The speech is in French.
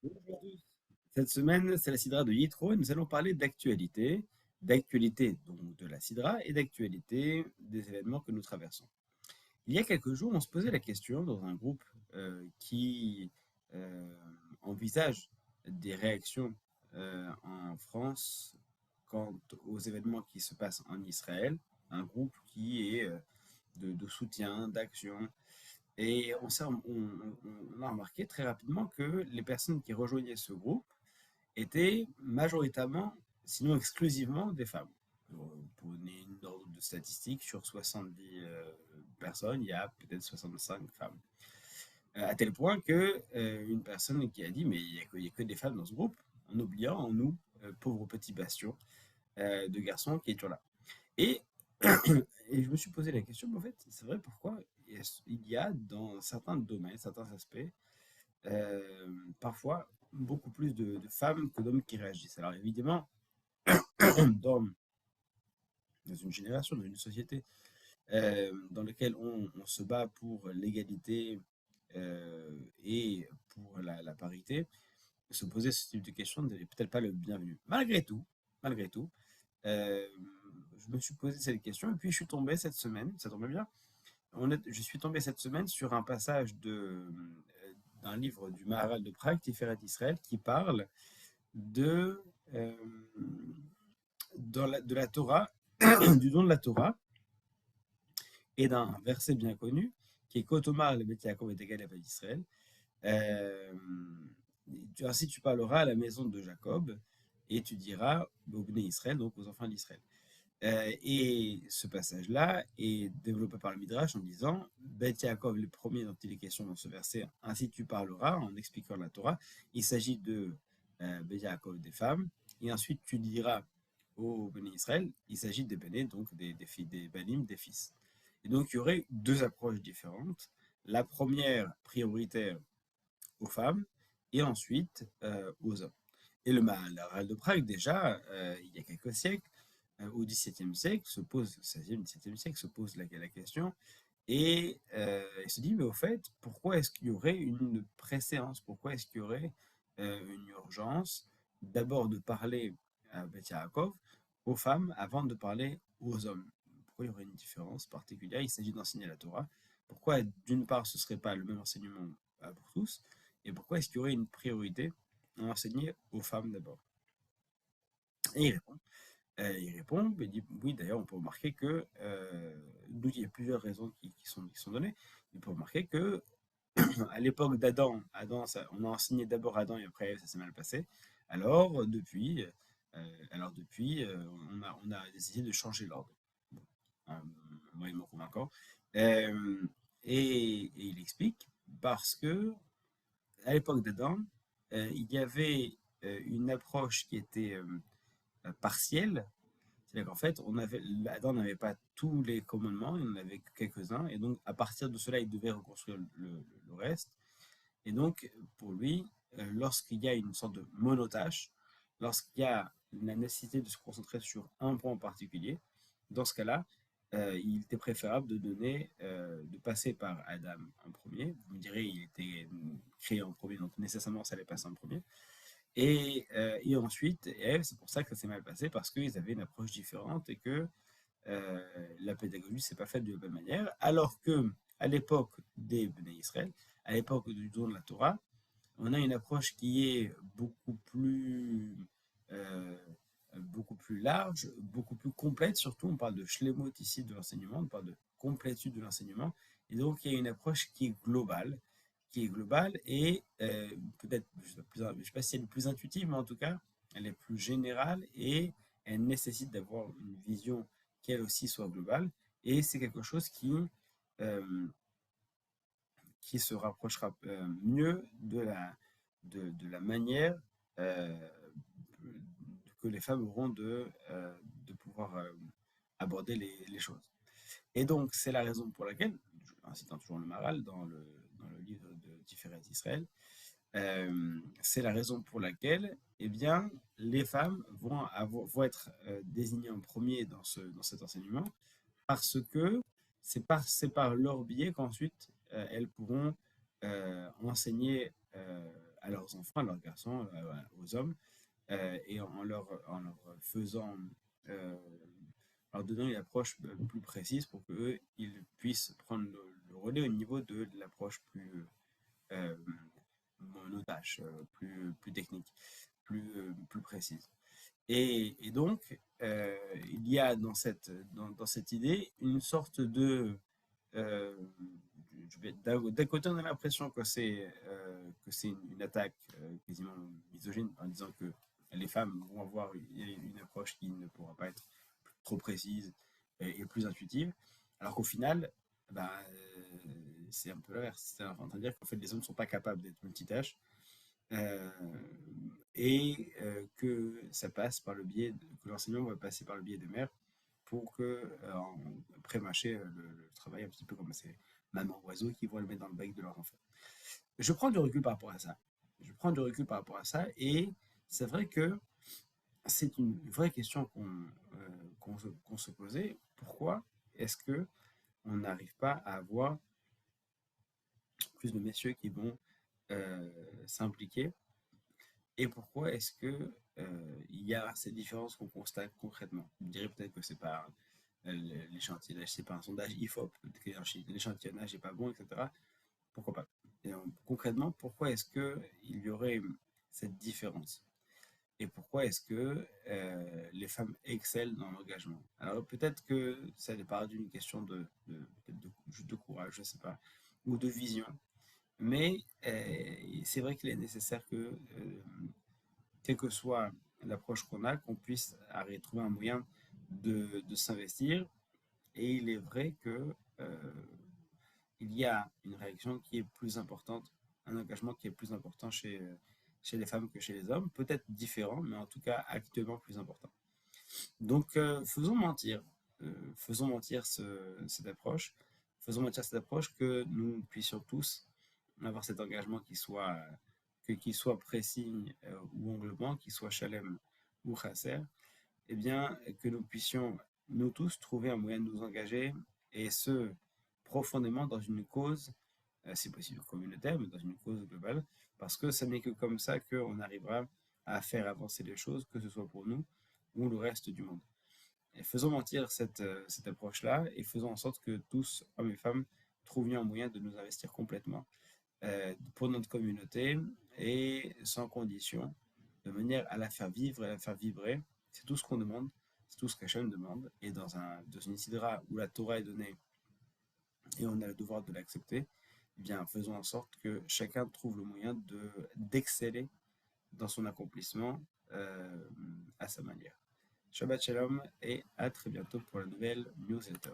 Bonjour à tous. Cette semaine, c'est la Sidra de Yitro et nous allons parler d'actualité donc de la Sidra et d'actualité des événements que nous traversons. Il y a quelques jours, on se posait la question dans un groupe qui euh, envisage des réactions en France quant aux événements qui se passent en Israël, un groupe qui est de soutien, d'action, et on a remarqué très rapidement que les personnes qui rejoignaient ce groupe étaient majoritairement, sinon exclusivement, des femmes. Pour donner une ordre de statistique, sur 70 personnes, il y a peut-être 65 femmes. À tel point que une personne qui a dit, mais il y a que des femmes dans ce groupe, en oubliant en nous, pauvres petits bastions de garçons qui étaient là. Et, et je me suis posé la question, mais en fait, c'est vrai pourquoi il y a dans certains domaines, certains aspects, parfois beaucoup plus de femmes que d'hommes qui réagissent. Alors évidemment, dans, dans une génération, dans une société dans laquelle on se bat pour l'égalité et pour la parité, se poser ce type de questions n'est peut-être pas le bienvenu. Malgré tout, euh, je me suis posé cette question et puis je suis tombé cette semaine, ça tombait bien, je suis tombé cette semaine sur un passage d'un livre du Maharal de Prague, Tiferet Israël, qui parle de, euh, de la Torah, du don de la Torah, et d'un verset bien connu, qui est Kotomar le Bet Yaakov et Tegal et Israël. Euh, Ainsi tu parleras à la maison de Jacob, et tu diras au Bnei Israël, donc aux enfants d'Israël. Et ce passage-là est développé par le Midrash en disant Beth Yaakov, le premier dont il est question dans ce verset, ainsi tu parleras, en expliquant la Torah. Il s'agit de Beth Yaakov, des femmes, et ensuite tu diras au Béni Israël, il s'agit des Béné, donc des filles, des Banim, des fils. Et donc il y aurait deux approches différentes. La première prioritaire aux femmes, et ensuite aux hommes. Et le Maharal de Prague, déjà, il y a quelques siècles, au XVIIe siècle, se pose, 16e, XVIIe siècle, se pose la question, et il se dit, mais au fait, pourquoi est-ce qu'il y aurait une préséance? Pourquoi est-ce qu'il y aurait une urgence d'abord de parler à Beth Yaakov aux femmes avant de parler aux hommes? Pourquoi il y aurait une différence particulière? Il s'agit d'enseigner la Torah. Pourquoi, d'une part, ce ne serait pas le même enseignement pour tous? Et pourquoi est-ce qu'il y aurait une priorité à enseigner aux femmes d'abord? Et il répond, il dit, oui, d'ailleurs, on peut remarquer que, nous, il y a plusieurs raisons qui sont données. On peut remarquer que, à l'époque d'Adam, on a enseigné d'abord Adam et après ça s'est mal passé. Alors, on a décidé de changer l'ordre. Bon, moyennement convaincant. Euh, et il explique, parce que, à l'époque d'Adam, il y avait une approche qui était partielle. C'est-à-dire qu'en fait, Adam n'avait pas tous les commandements, il en avait que quelques-uns, et donc à partir de cela, il devait reconstruire le reste. Et donc, pour lui, lorsqu'il y a une sorte de monotâche, lorsqu'il y a la nécessité de se concentrer sur un point en particulier, dans ce cas-là, il était préférable de passer par Adam en premier. Vous me direz, il était créé en premier, donc nécessairement, ça allait passer en premier. Et ensuite, c'est pour ça que ça s'est mal passé, parce qu'ils avaient une approche différente et que la pédagogie ne s'est pas faite de la même manière. Alors que à l'époque des Bnei Israël, à l'époque du don de la Torah, on a une approche qui est euh, beaucoup plus large, beaucoup plus complète. Surtout, on parle de shlemot ici de l'enseignement, on parle de complétude de l'enseignement. Et donc, il y a une approche qui est globale et peut-être, je ne sais pas si elle est plus intuitive, mais en tout cas, elle est plus générale et elle nécessite d'avoir une vision qui elle aussi soit globale. Et c'est quelque chose euh, qui se rapprochera mieux de la manière euh, que les femmes auront de pouvoir aborder les choses. Et donc, c'est la raison pour laquelle, en citant toujours le Maral dans le livre de Tiferet Israël, c'est la raison pour laquelle eh bien, les femmes vont être désignées en premier dans cet enseignement, parce que c'est par leur biais qu'ensuite elles pourront enseigner à leurs enfants, à leurs garçons, aux hommes, et en leur faisant, euh, en leur donnant une approche plus précise pour qu'eux, ils puissent prendre le relais au niveau de l'approche plus euh, monotache, plus technique, plus précise. Et donc, il y a dans cette idée une sorte de... euh, d'un côté, on a l'impression que c'est une attaque quasiment misogyne en disant que les femmes vont avoir une approche qui ne pourra pas être trop précise et plus intuitive, alors qu'au final, bah, c'est un peu l'inverse. C'est en train de dire qu'en fait, les hommes ne sont pas capables d'être multitâches euh, que ça passe par le biais, que l'enseignement va passer par le biais des mères pour que, pré-mâcher le travail un petit peu comme ces mamans oiseaux qui vont le mettre dans le bec de leur enfant. Je prends du recul par rapport à ça. Je prends du recul par rapport à ça et c'est vrai que c'est une vraie question qu'on se posait. Pourquoi est-ce que on n'arrive pas à avoir plus de messieurs qui vont s'impliquer et pourquoi est-ce que il y a ces différences qu'on constate concrètement? Je dirais peut-être que c'est pas l'échantillonnage, c'est pas un sondage IFOP, peut-être que l'échantillonnage n'est pas bon, etc. Pourquoi pas? Et concrètement, pourquoi est-ce que il y aurait cette différence? Et pourquoi est-ce que les femmes excellent dans l'engagement? Alors peut-être que ça part d'une question de courage, je ne sais pas, ou de vision. Mais c'est vrai qu'il est nécessaire que, quelle que soit l'approche qu'on a, qu'on puisse trouver un moyen de s'investir. Et il est vrai que il y a une réaction qui est plus importante, un engagement qui est plus important chez les femmes que chez les hommes, peut-être différent, mais en tout cas actuellement plus important. Donc faisons mentir cette approche, faisons mentir cette approche que nous puissions tous avoir cet engagement qui soit précis ou englobant, qui soit chalem ou chasser, eh bien que nous puissions nous tous trouver un moyen de nous engager et ce profondément dans une cause, si possible communautaire, mais dans une cause globale, parce que ce n'est que comme ça qu'on arrivera à faire avancer les choses, que ce soit pour nous ou le reste du monde. Et faisons mentir cette approche-là et faisons en sorte que tous, hommes et femmes, trouvions un moyen de nous investir complètement pour notre communauté et sans condition, de manière à la faire vivre et à la faire vibrer. C'est tout ce qu'on demande, c'est tout ce qu'Hachem demande. Et dans une sidra où la Torah est donnée et on a le devoir de l'accepter, eh bien, faisons en sorte que chacun trouve le moyen d'exceller dans son accomplissement à sa manière. Shabbat Shalom et à très bientôt pour la nouvelle newsletter.